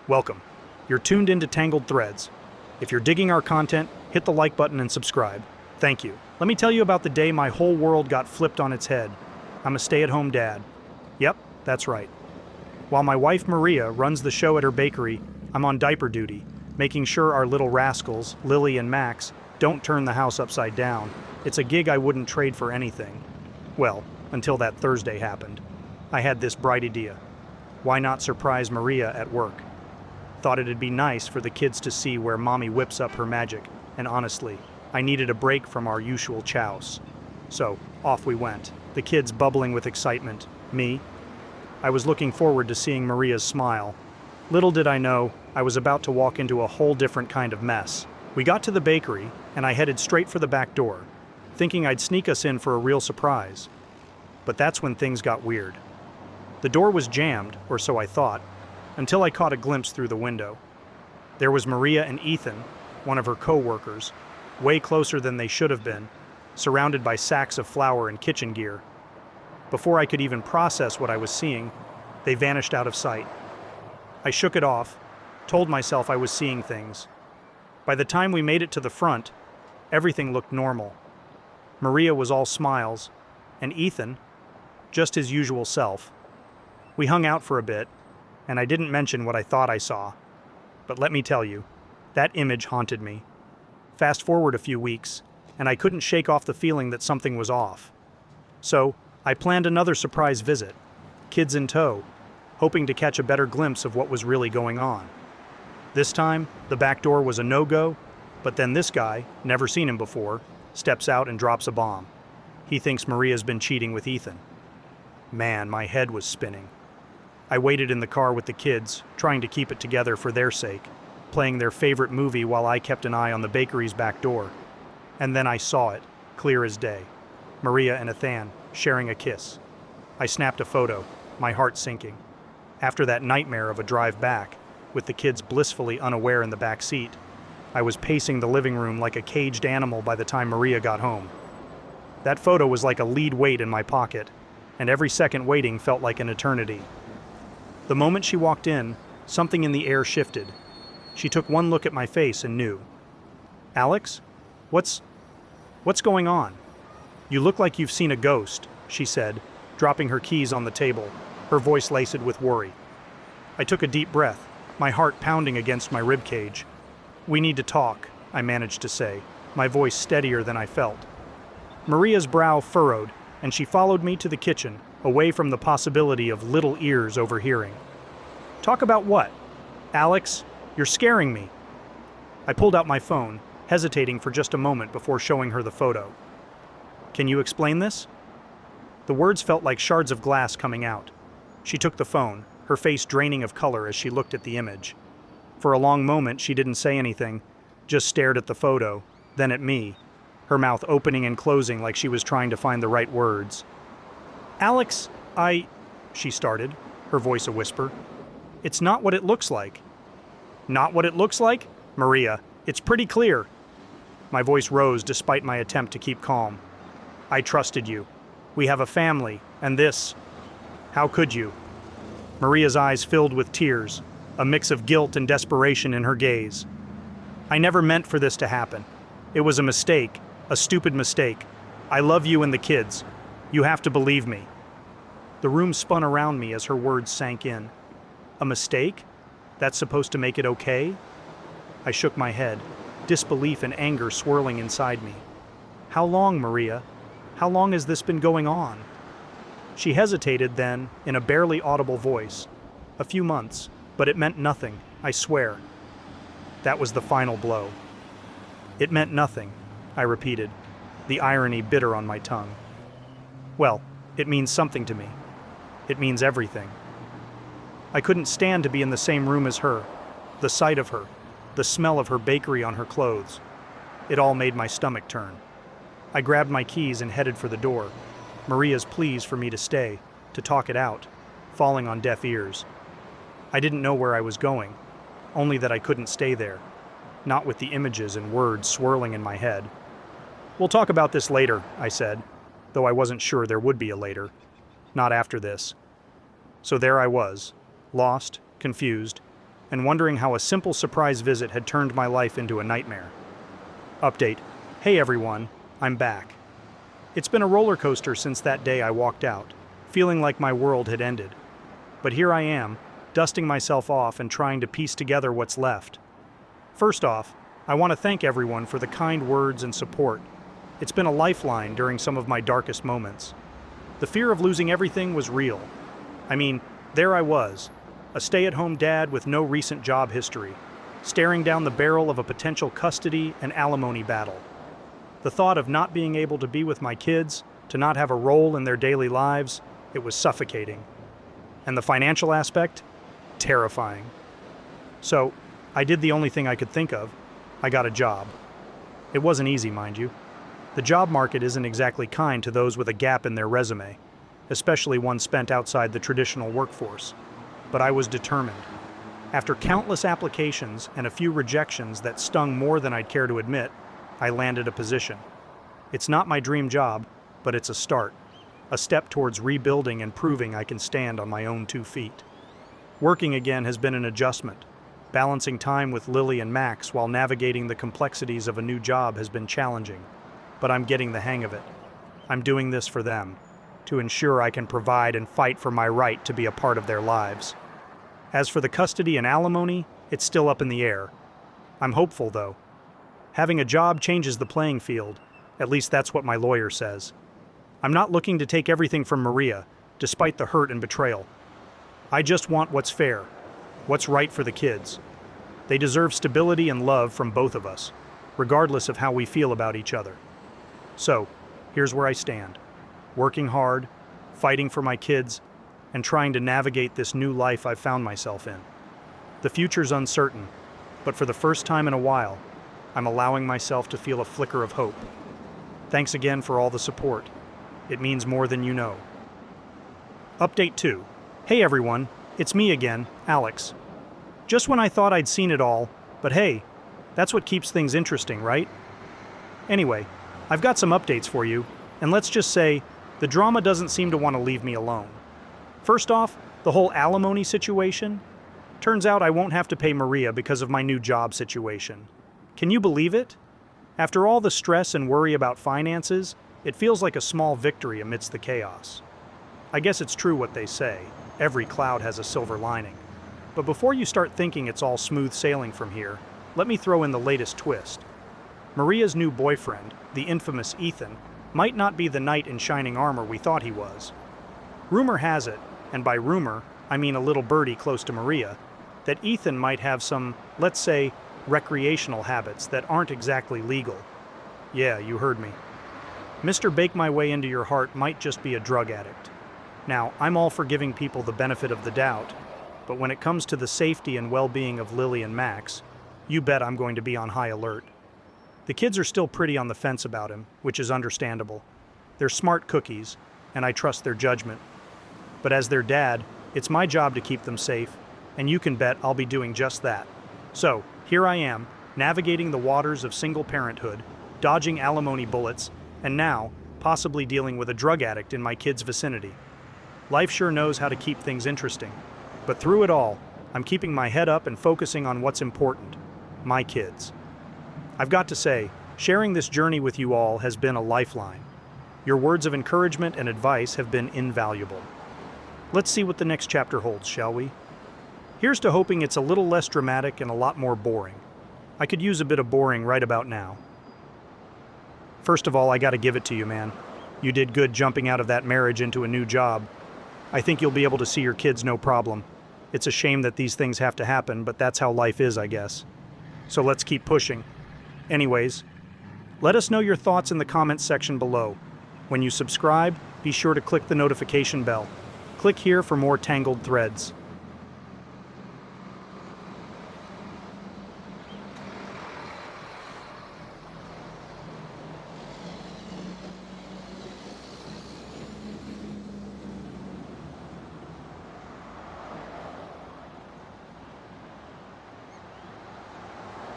Welcome. You're tuned into Tangled Threads. If you're digging our content, hit the like button and subscribe. Thank you. Let me tell you about the day my whole world got flipped on its head. I'm a stay-at-home dad. Yep, that's right. While my wife Maria runs the show at her bakery, I'm on diaper duty, making sure our little rascals, Lily and Max, don't turn the house upside down. It's a gig I wouldn't trade for anything. Well, until that Thursday happened. I had this bright idea. Why not surprise Maria at work? Thought it'd be nice for the kids to see where Mommy whips up her magic, and honestly, I needed a break from our usual chows. So, off we went, the kids bubbling with excitement. Me? I was looking forward to seeing Maria's smile. Little did I know, I was about to walk into a whole different kind of mess. We got to the bakery, and I headed straight for the back door, thinking I'd sneak us in for a real surprise. But that's when things got weird. The door was jammed, or so I thought, until I caught a glimpse through the window. There was Maria and Ethan, one of her co-workers, way closer than they should have been, surrounded by sacks of flour and kitchen gear. Before I could even process what I was seeing, they vanished out of sight. I shook it off, told myself I was seeing things. By the time we made it to the front, everything looked normal. Maria was all smiles, and Ethan, just his usual self. We hung out for a bit, and I didn't mention what I thought I saw. But let me tell you, that image haunted me. Fast forward a few weeks, and I couldn't shake off the feeling that something was off. So, I planned another surprise visit, kids in tow, hoping to catch a better glimpse of what was really going on. This time, the back door was a no-go, but then this guy, never seen him before, steps out and drops a bomb. He thinks Maria's been cheating with Ethan. Man, my head was spinning. I waited in the car with the kids, trying to keep it together for their sake, playing their favorite movie while I kept an eye on the bakery's back door. And then I saw it, clear as day. Maria and Ethan sharing a kiss. I snapped a photo, my heart sinking. After that nightmare of a drive back, with the kids blissfully unaware in the back seat, I was pacing the living room like a caged animal by the time Maria got home. That photo was like a lead weight in my pocket, and every second waiting felt like an eternity. The moment she walked in, something in the air shifted. She took one look at my face and knew. "Alex? What's going on? You look like you've seen a ghost," she said, dropping her keys on the table, her voice laced with worry. I took a deep breath, my heart pounding against my ribcage. "We need to talk," I managed to say, my voice steadier than I felt. Maria's brow furrowed, and she followed me to the kitchen, away from the possibility of little ears overhearing. "Talk about what? Alex, you're scaring me." I pulled out my phone, hesitating for just a moment before showing her the photo. "Can you explain this?" The words felt like shards of glass coming out. She took the phone, her face draining of color as she looked at the image. For a long moment, she didn't say anything, just stared at the photo, then at me, her mouth opening and closing like she was trying to find the right words. "Alex, she started, her voice a whisper. "It's not what it looks like." "Not what it looks like? Maria, it's pretty clear." My voice rose despite my attempt to keep calm. "I trusted you. We have a family, and this. How could you?" Maria's eyes filled with tears, a mix of guilt and desperation in her gaze. "I never meant for this to happen. It was a mistake, a stupid mistake. I love you and the kids. You have to believe me." The room spun around me as her words sank in. A mistake? That's supposed to make it okay? I shook my head, disbelief and anger swirling inside me. "How long, Maria? How long has this been going on?" She hesitated then, in a barely audible voice. "A few months, but it meant nothing, I swear." That was the final blow. "It meant nothing," I repeated, the irony bitter on my tongue. "Well, it means something to me. It means everything." I couldn't stand to be in the same room as her, the sight of her, the smell of her bakery on her clothes. It all made my stomach turn. I grabbed my keys and headed for the door, Maria's pleas for me to stay, to talk it out, falling on deaf ears. I didn't know where I was going, only that I couldn't stay there, not with the images and words swirling in my head. "We'll talk about this later," I said, though I wasn't sure there would be a later. Not after this. So there I was, lost, confused, and wondering how a simple surprise visit had turned my life into a nightmare. Update. Hey everyone, I'm back. It's been a roller coaster since that day I walked out, feeling like my world had ended. But here I am, dusting myself off and trying to piece together what's left. First off, I want to thank everyone for the kind words and support. It's been a lifeline during some of my darkest moments. The fear of losing everything was real. I mean, there I was, a stay-at-home dad with no recent job history, staring down the barrel of a potential custody and alimony battle. The thought of not being able to be with my kids, to not have a role in their daily lives, it was suffocating. And the financial aspect? Terrifying. So, I did the only thing I could think of. I got a job. It wasn't easy, mind you. The job market isn't exactly kind to those with a gap in their resume, especially one spent outside the traditional workforce. But I was determined. After countless applications and a few rejections that stung more than I'd care to admit, I landed a position. It's not my dream job, but it's a start, a step towards rebuilding and proving I can stand on my own 2 feet. Working again has been an adjustment. Balancing time with Lily and Max while navigating the complexities of a new job has been challenging, but I'm getting the hang of it. I'm doing this for them, to ensure I can provide and fight for my right to be a part of their lives. As for the custody and alimony, it's still up in the air. I'm hopeful, though. Having a job changes the playing field, at least that's what my lawyer says. I'm not looking to take everything from Maria, despite the hurt and betrayal. I just want what's fair, what's right for the kids. They deserve stability and love from both of us, regardless of how we feel about each other. So, here's where I stand. Working hard, fighting for my kids, and trying to navigate this new life I've found myself in. The future's uncertain, but for the first time in a while, I'm allowing myself to feel a flicker of hope. Thanks again for all the support. It means more than you know. Update 2. Hey everyone, it's me again, Alex. Just when I thought I'd seen it all, but hey, that's what keeps things interesting, right? Anyway, I've got some updates for you, and let's just say, the drama doesn't seem to want to leave me alone. First off, the whole alimony situation. Turns out I won't have to pay Maria because of my new job situation. Can you believe it? After all the stress and worry about finances, it feels like a small victory amidst the chaos. I guess it's true what they say, every cloud has a silver lining. But before you start thinking it's all smooth sailing from here, let me throw in the latest twist. Maria's new boyfriend, the infamous Ethan, might not be the knight in shining armor we thought he was. Rumor has it, and by rumor, I mean a little birdie close to Maria, that Ethan might have some, let's say, recreational habits that aren't exactly legal. Yeah, you heard me. Mr. Bake My Way Into Your Heart might just be a drug addict. Now, I'm all for giving people the benefit of the doubt, but when it comes to the safety and well-being of Lily and Max, you bet I'm going to be on high alert. The kids are still pretty on the fence about him, which is understandable. They're smart cookies, and I trust their judgment. But as their dad, it's my job to keep them safe, and you can bet I'll be doing just that. So, here I am, navigating the waters of single parenthood, dodging alimony bullets, and now, possibly dealing with a drug addict in my kid's vicinity. Life sure knows how to keep things interesting. But through it all, I'm keeping my head up and focusing on what's important, my kids. I've got to say, sharing this journey with you all has been a lifeline. Your words of encouragement and advice have been invaluable. Let's see what the next chapter holds, shall we? Here's to hoping it's a little less dramatic and a lot more boring. I could use a bit of boring right about now. First of all, I gotta give it to you, man. You did good jumping out of that marriage into a new job. I think you'll be able to see your kids no problem. It's a shame that these things have to happen, but that's how life is, I guess. So let's keep pushing. Anyways, let us know your thoughts in the comments section below. When you subscribe, be sure to click the notification bell. Click here for more Tangled threads.